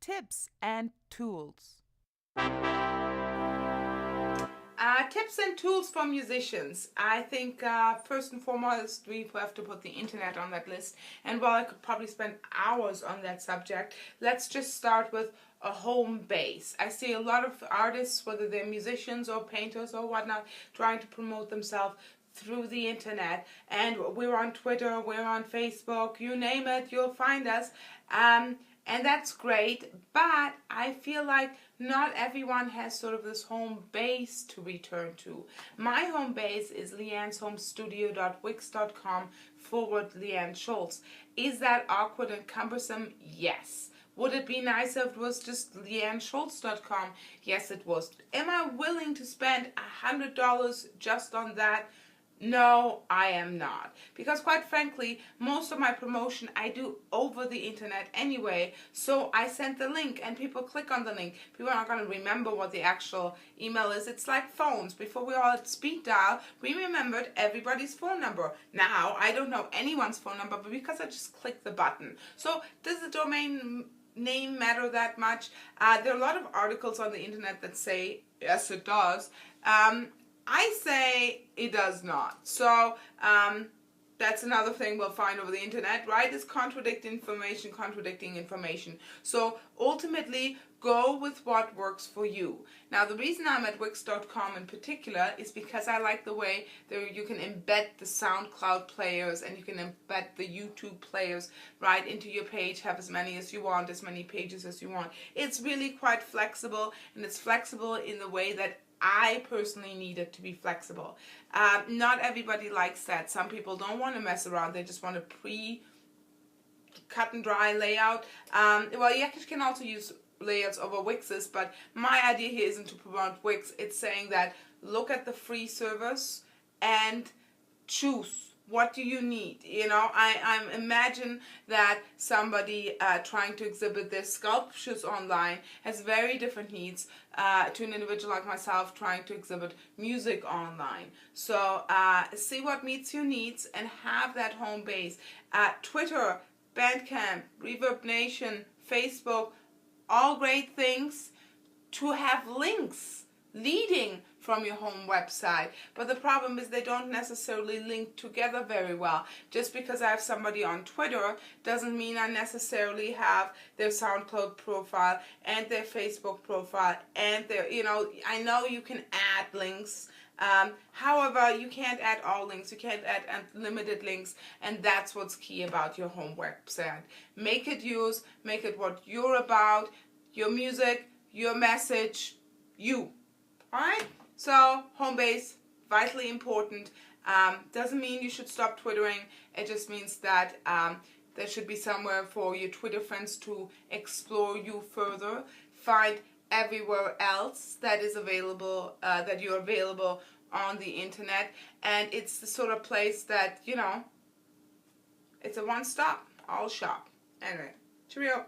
tips and tools. Tips and tools for musicians. I think first and foremost we have to put the internet on that list. And while I could probably spend hours on that subject, let's just start with a home base. I see a lot of artists, whether they're musicians or painters or whatnot, trying to promote themselves through the internet. And we're on Twitter, we're on Facebook, you name it, you'll find us. And that's great, but I feel like not everyone has sort of this home base to return to. My home base is leannehomestudio.wix.com/Leanne Schultz. Is that awkward and cumbersome? Yes. Would it be nicer if it was just leanneschultz.com? Yes, it was. Am I willing to spend $100 just on that? No, I am not. Because quite frankly, most of my promotion I do over the internet anyway. So I sent the link and people click on the link. People are not going to remember what the actual email is. It's like phones. Before we all had speed dial, we remembered everybody's phone number. Now, I don't know anyone's phone number, but because I just clicked the button. So does the domain name matter that much? There are a lot of articles on the internet that say, yes, it does. I say it does not. So that's another thing we'll find over the internet, right? Is contradicting information. So ultimately, go with what works for you. Now, the reason I'm at Wix.com in particular is because I like the way there you can embed the SoundCloud players and you can embed the YouTube players right into your page, have as many as you want, as many pages as you want. It's really quite flexible, and it's flexible in the way that I personally need it to be flexible. Not everybody likes that. Some people don't want to mess around. They just want a cut and dry layout. Well, you actually can also use layouts over Wix's, but my idea here isn't to promote Wix. It's saying that look at the free service and choose. What do you need? You know, I imagine that somebody trying to exhibit their sculptures online has very different needs to an individual like myself trying to exhibit music online. So see what meets your needs and have that home base. Twitter, Bandcamp, Reverb Nation, Facebook, all great things to have links leading from your home website, but the problem is they don't necessarily link together very well. Just because I have somebody on Twitter doesn't mean I necessarily have their SoundCloud profile and their Facebook profile and their, you know, I know you can add links. However, you can't add all links, you can't add unlimited links, and that's what's key about your home website. Make it yours, make it what you're about, your music, your message, you. Alright? So, home base, vitally important. Doesn't mean you should stop Twittering. It just means that there should be somewhere for your Twitter friends to explore you further. Find everywhere else that is available, that you're available on the internet. And it's the sort of place that, you know, it's a one-stop, all shop. Anyway, cheerio.